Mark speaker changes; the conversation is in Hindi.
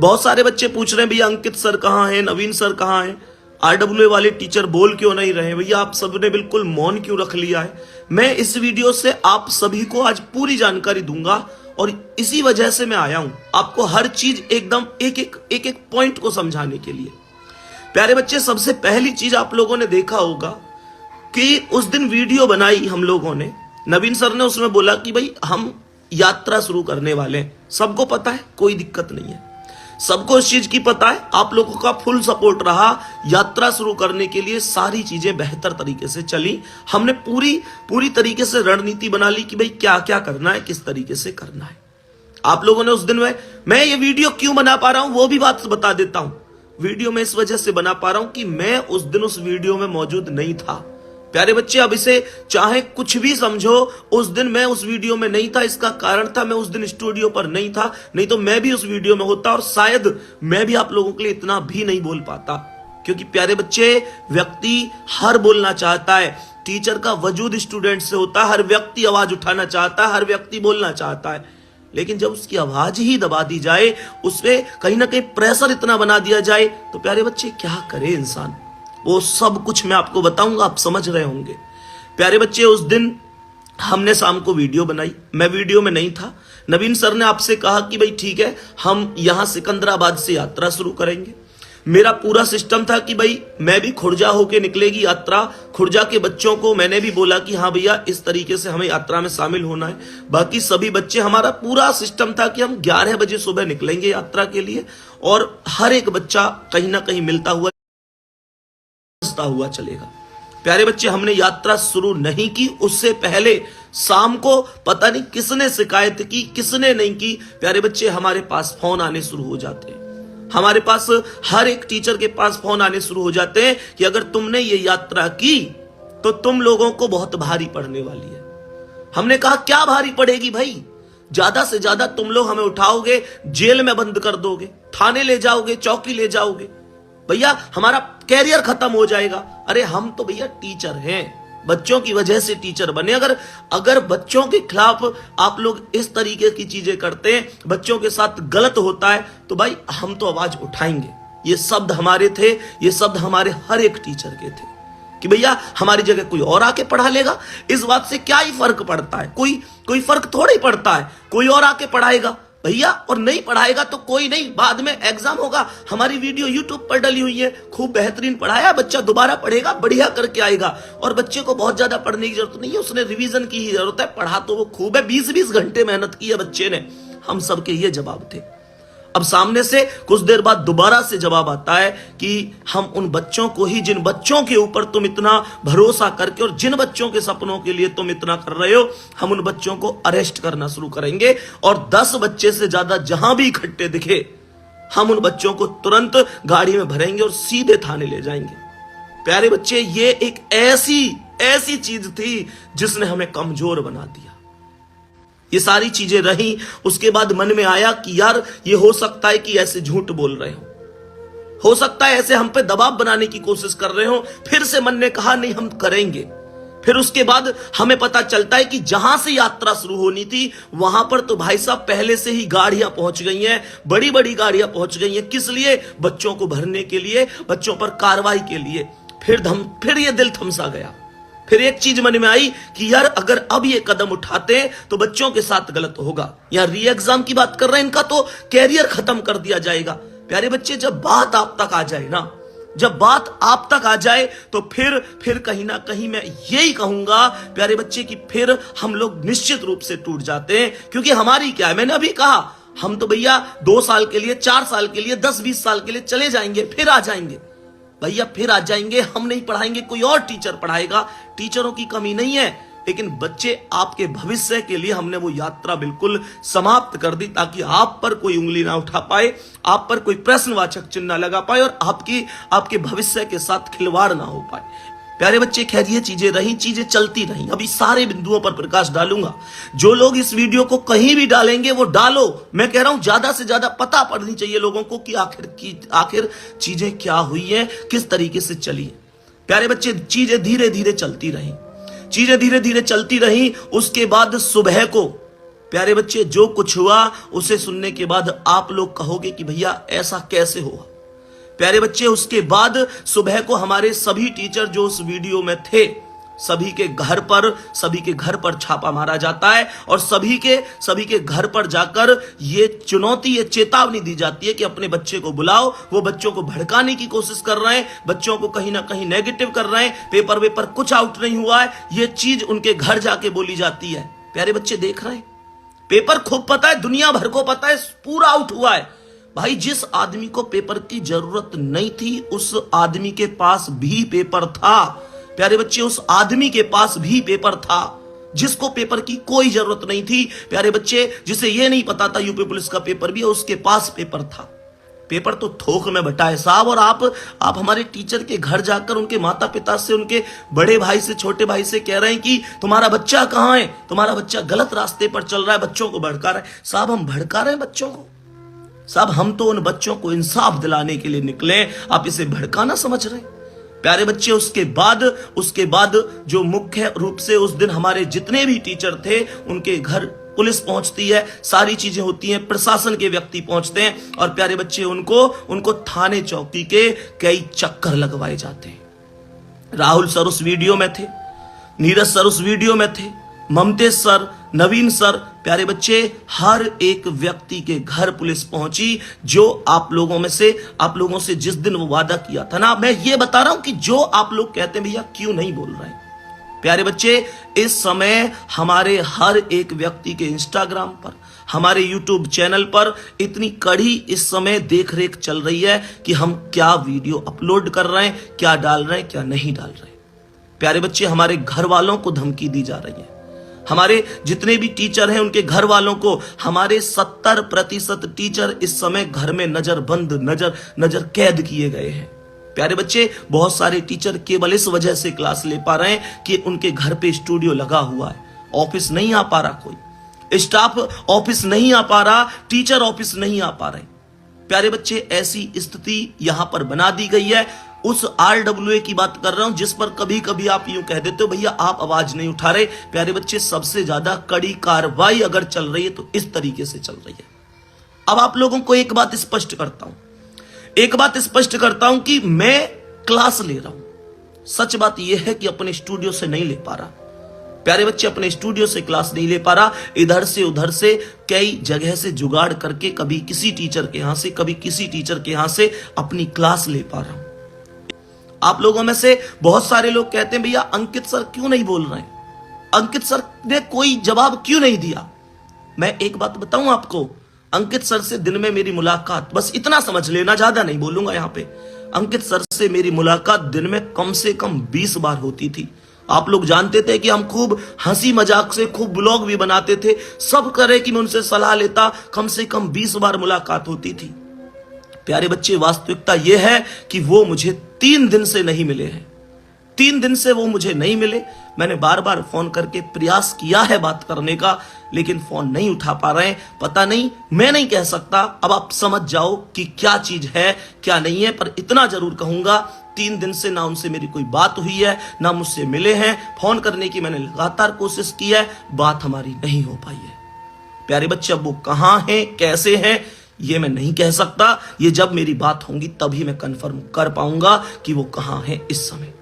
Speaker 1: बहुत सारे बच्चे पूछ रहे हैं भैया अंकित सर कहाँ हैं, नवीन सर कहाँ हैं, आरडब्ल्यूए वाले टीचर बोल क्यों नहीं रहे, भैया आप सबने बिल्कुल मौन क्यों रख लिया है। मैं इस वीडियो से आप सभी को आज पूरी जानकारी दूंगा और इसी वजह से मैं आया हूं आपको हर चीज एकदम एक एक पॉइंट को समझाने के लिए। प्यारे बच्चे, सबसे पहली चीज आप लोगों ने देखा होगा कि उस दिन वीडियो बनाई हम लोगों ने, नवीन सर ने उसमें बोला कि भाई हम यात्रा शुरू करने वाले हैं। सबको पता है, कोई दिक्कत नहीं है, सबको इस चीज की पता है, आप लोगों का फुल सपोर्ट रहा। यात्रा शुरू करने के लिए सारी चीजें बेहतर तरीके से चली। हमने पूरी तरीके से रणनीति बना ली कि भाई क्या क्या करना है, किस तरीके से करना है। आप लोगों ने उस दिन में, मैं ये वीडियो क्यों बना पा रहा हूं वो भी बात बता देता हूं। वीडियो में इस वजह से बना पा रहा हूं कि मैं उस दिन उस वीडियो में मौजूद नहीं था। प्यारे बच्चे, अब इसे चाहे कुछ भी समझो, उस दिन मैं उस वीडियो में नहीं था। इसका कारण था मैं उस दिन स्टूडियो पर नहीं था, नहीं तो मैं भी उस वीडियो में होता और शायद मैं भी आप लोगों के लिए इतना भी नहीं बोल पाता। क्योंकि प्यारे बच्चे, व्यक्ति हर बोलना चाहता है, टीचर का वजूद स्टूडेंट से होता है, हर व्यक्ति आवाज उठाना चाहता है, हर व्यक्ति बोलना चाहता है, लेकिन जब उसकी आवाज ही दबा दी जाए, उसपे कहीं ना कहीं प्रेशर इतना बना दिया जाए, तो प्यारे बच्चे क्या करे इंसान। वो सब कुछ मैं आपको बताऊंगा, आप समझ रहे होंगे। प्यारे बच्चे, उस दिन हमने शाम को वीडियो बनाई, मैं वीडियो में नहीं था। नवीन सर ने आपसे कहा कि भाई ठीक है, हम यहां सिकंदराबाद से यात्रा शुरू करेंगे। मेरा पूरा सिस्टम था कि भाई मैं भी खुर्जा होके निकलेगी यात्रा। खुर्जा के बच्चों को मैंने भी बोला कि हाँ भैया इस तरीके से हमें यात्रा में शामिल होना है। बाकी सभी बच्चे, हमारा पूरा सिस्टम था कि हम 11 बजे सुबह निकलेंगे यात्रा के लिए और हर एक बच्चा कहीं ना कहीं मिलता हुआ चलेगा। प्यारे बच्चे, हमने यात्रा शुरू नहीं की, उससे पहले शाम को पता नहीं किसने शिकायत की, किसने नहीं की। प्यारे बच्चे, हमारे पास फोन आने शुरू हो जाते हैं, हमारे पास हर एक टीचर के पास फोन आने शुरू हो जाते हैं कि अगर तुमने ये यात्रा की तो तुम लोगों को बहुत भारी पड़ने वाली है। हमने कहा क्या भारी पड़ेगी भाई, ज्यादा से ज्यादा तुम लोग हमें उठाओगे, जेल में बंद कर दोगे, थाने ले जाओगे, चौकी ले जाओगे, भैया हमारा कैरियर खत्म हो जाएगा। अरे हम तो भैया टीचर हैं, बच्चों की वजह से टीचर बने। अगर बच्चों के खिलाफ आप लोग इस तरीके की चीजें करते हैं, बच्चों के साथ गलत होता है, तो भाई हम तो आवाज उठाएंगे। ये शब्द हमारे थे, ये शब्द हमारे हर एक टीचर के थे कि भैया हमारी जगह कोई और आके पढ़ा लेगा, इस बात से क्या ही फर्क पड़ता है, कोई फर्क थोड़ा ही पड़ता है। कोई और आके पढ़ाएगा भैया, और नहीं पढ़ाएगा तो कोई नहीं, बाद में एग्जाम होगा। हमारी वीडियो यूट्यूब पर डली हुई है, खूब बेहतरीन पढ़ाया, बच्चा दोबारा पढ़ेगा, बढ़िया करके आएगा। और बच्चे को बहुत ज्यादा पढ़ने की जरूरत नहीं है, उसने रिवीजन की ही जरूरत है। पढ़ा तो वो खूब है, 20-20 घंटे मेहनत की है बच्चे ने। हम सबके ये जवाब थे। अब सामने से कुछ देर बाद दोबारा से जवाब आता है कि हम उन बच्चों को ही, जिन बच्चों के ऊपर तुम इतना भरोसा करके और जिन बच्चों के सपनों के लिए तुम इतना कर रहे हो, हम उन बच्चों को अरेस्ट करना शुरू करेंगे और 10 बच्चे से ज्यादा जहां भी इकट्ठे दिखे, हम उन बच्चों को तुरंत गाड़ी में भरेंगे और सीधे थाने ले जाएंगे। प्यारे बच्चे, ये एक ऐसी चीज थी जिसने हमें कमजोर बना दिया। ये सारी चीजें रही, उसके बाद मन में आया कि यार ये हो सकता है कि ऐसे झूठ बोल रहे हो सकता है ऐसे हम पे दबाव बनाने की कोशिश कर रहे हो। फिर से मन ने कहा नहीं हम करेंगे। फिर उसके बाद हमें पता चलता है कि जहां से यात्रा शुरू होनी थी वहां पर तो भाई साहब पहले से ही गाड़ियां पहुंच गई हैं, बड़ी बड़ी गाड़ियां पहुंच गई हैं। किस लिए? बच्चों को भरने के लिए, बच्चों पर कार्रवाई के लिए। फिर ये दिल थमसा गया। फिर एक चीज मन में आई कि यार अगर अब ये कदम उठाते हैं तो बच्चों के साथ गलत होगा। यार री एग्जाम की बात कर रहे हैं, इनका तो कैरियर खत्म कर दिया जाएगा। प्यारे बच्चे, जब बात आप तक आ जाए ना, जब बात आप तक आ जाए तो फिर कहीं ना कहीं मैं यही कहूंगा प्यारे बच्चे कि फिर हम लोग निश्चित रूप से टूट जाते हैं। क्योंकि हमारी क्या है, मैंने अभी कहा, हम तो भैया 2 साल के लिए, 4 साल के लिए, 10-20 साल के लिए चले जाएंगे, फिर आ जाएंगे भैया, फिर आ जाएंगे। हम नहीं पढ़ाएंगे, कोई और टीचर पढ़ाएगा। टीचरों की कमी नहीं है, लेकिन बच्चे आपके भविष्य के लिए हमने वो यात्रा बिल्कुल समाप्त कर दी ताकि आप पर कोई उंगली ना उठा पाए, आप पर कोई प्रश्नवाचक चिन्ह ना लगा पाए और आपके भविष्य के साथ खिलवाड़ ना हो पाए। प्यारे बच्चे, खैर ये चीजें रही, चीजें चलती रही। अभी सारे बिंदुओं पर प्रकाश डालूंगा। जो लोग इस वीडियो को कहीं भी डालेंगे वो डालो। मैं कह रहा हूं ज्यादा से ज्यादा पता पड़नी चाहिए लोगों को कि आखिर चीजें क्या हुई है, किस तरीके से चली है। प्यारे बच्चे, चीजें धीरे धीरे चलती रही। उसके बाद सुबह को प्यारे बच्चे, जो कुछ हुआ उसे सुनने के बाद आप लोग कहोगे कि भैया ऐसा कैसे हुआ। प्यारे बच्चे, उसके बाद सुबह को हमारे सभी टीचर जो उस वीडियो में थे, सभी के घर पर छापा मारा जाता है और सभी के घर पर जाकर ये चेतावनी दी जाती है कि अपने बच्चे को बुलाओ। वो बच्चों को भड़काने की कोशिश कर रहे हैं, बच्चों को कहीं ना कहीं नेगेटिव कर रहे हैं, पेपर कुछ आउट नहीं हुआ है, ये चीज उनके घर जाके बोली जाती है। प्यारे बच्चे देख रहे हैं, पेपर खूब पता है, दुनिया भर को पता है, पूरा आउट हुआ है। भाई, जिस आदमी को पेपर की जरूरत नहीं थी उस आदमी के पास भी पेपर था। प्यारे बच्चे, उस आदमी के पास भी पेपर था जिसको पेपर की कोई जरूरत नहीं थी। प्यारे बच्चे, जिसे यह नहीं पता था यूपी पुलिस का पेपर भी है, उसके पास पेपर था। पेपर तो थोक में बटा है साहब। और आप हमारे टीचर के घर जाकर उनके माता पिता से, उनके बड़े भाई से, छोटे भाई से कह रहे हैं कि तुम्हारा बच्चा कहां है, तुम्हारा बच्चा गलत रास्ते पर चल रहा है, बच्चों को भड़का रहा है। साहब, हम भड़का रहे हैं बच्चों को? साहब, हम तो उन बच्चों को इंसाफ दिलाने के लिए निकले, आप इसे भड़काना समझ रहे हैं। प्यारे बच्चे, उसके बाद जो मुख्य रूप से उस दिन हमारे जितने भी टीचर थे उनके घर पुलिस पहुंचती है, सारी चीजें होती हैं, प्रशासन के व्यक्ति पहुंचते हैं और प्यारे बच्चे उनको थाने चौकी के कई चक्कर लगवाए जाते हैं। राहुल सर उस वीडियो में थे, नीरज सर उस वीडियो में थे, ममतेज सर, नवीन सर। प्यारे बच्चे, हर एक व्यक्ति के घर पुलिस पहुंची जो आप लोगों से जिस दिन वो वादा किया था ना। मैं ये बता रहा हूं कि जो आप लोग कहते हैं भैया क्यों नहीं बोल रहे हैं। प्यारे बच्चे, इस समय हमारे हर एक व्यक्ति के इंस्टाग्राम पर, हमारे यूट्यूब चैनल पर इतनी कड़ी इस समय देख रेख चल रही है कि हम क्या वीडियो अपलोड कर रहे हैं, क्या डाल रहे हैं, क्या नहीं डाल रहे हैं। प्यारे बच्चे, हमारे घर वालों को धमकी दी जा रही है। हमारे जितने भी टीचर हैं उनके घर वालों को, हमारे 70% टीचर इस समय घर में नजर कैद किए गए हैं। प्यारे बच्चे, बहुत सारे टीचर केवल इस वजह से क्लास ले पा रहे हैं कि उनके घर पे स्टूडियो लगा हुआ है। ऑफिस नहीं आ पा रहा, कोई स्टाफ ऑफिस नहीं आ पा रहा, टीचर ऑफिस नहीं आ पा रहे। प्यारे बच्चे, ऐसी स्थिति यहां पर बना दी गई है। उस RWA की बात कर रहा हूं जिस पर कभी कभी आप यूं कह देते हो भैया आप आवाज नहीं उठा रहे। प्यारे बच्चे, सबसे ज्यादा कड़ी कार्रवाई अगर चल रही है तो इस तरीके से चल रही है। अब आप लोगों को एक बात स्पष्ट करता हूं कि मैं क्लास ले रहा हूं। सच बात यह है कि अपने स्टूडियो से नहीं ले पा रहा। प्यारे बच्चे, अपने स्टूडियो से क्लास नहीं ले पा रहा, इधर से उधर से कई जगह से जुगाड़ करके कभी किसी टीचर के यहां से, कभी किसी टीचर के यहां से अपनी क्लास ले पा रहा हूं। आप लोगों में से बहुत सारे लोग कहते हैं भैया अंकित सर क्यों नहीं बोल रहे हैं, अंकित सर ने कोई जवाब क्यों नहीं दिया। मैं एक बात बताऊं आपको, अंकित सर से दिन में मेरी मुलाकात, बस इतना समझ लेना, ज्यादा नहीं बोलूंगा यहां पे, अंकित सर से मेरी मुलाकात दिन में कम से कम 20 बार होती थी। आप लोग जानते थे कि हम खूब हंसी मजाक से खूब ब्लॉग भी बनाते थे, सब करे कि मैं उनसे सलाह लेता, कम से कम 20 बार मुलाकात होती थी। प्यारे बच्चे, वास्तविकता यह है कि वो मुझे 3 दिन से नहीं मिले हैं। 3 दिन से वो मुझे नहीं मिले। मैंने बार बार फोन करके प्रयास किया है बात करने का, लेकिन फोन नहीं उठा पा रहे हैं। पता नहीं, मैं नहीं कह सकता, अब आप समझ जाओ कि क्या चीज है क्या नहीं है। पर इतना जरूर कहूंगा, 3 दिन से ना उनसे मेरी कोई बात हुई है, ना मुझसे मिले हैं। फोन करने की मैंने लगातार कोशिश की है, बात हमारी नहीं हो पाई है। प्यारे बच्चे, अब वो कहां हैं, कैसे हैं, ये मैं नहीं कह सकता। ये जब मेरी बात होगी तभी मैं कंफर्म कर पाऊंगा कि वो कहां है इस समय।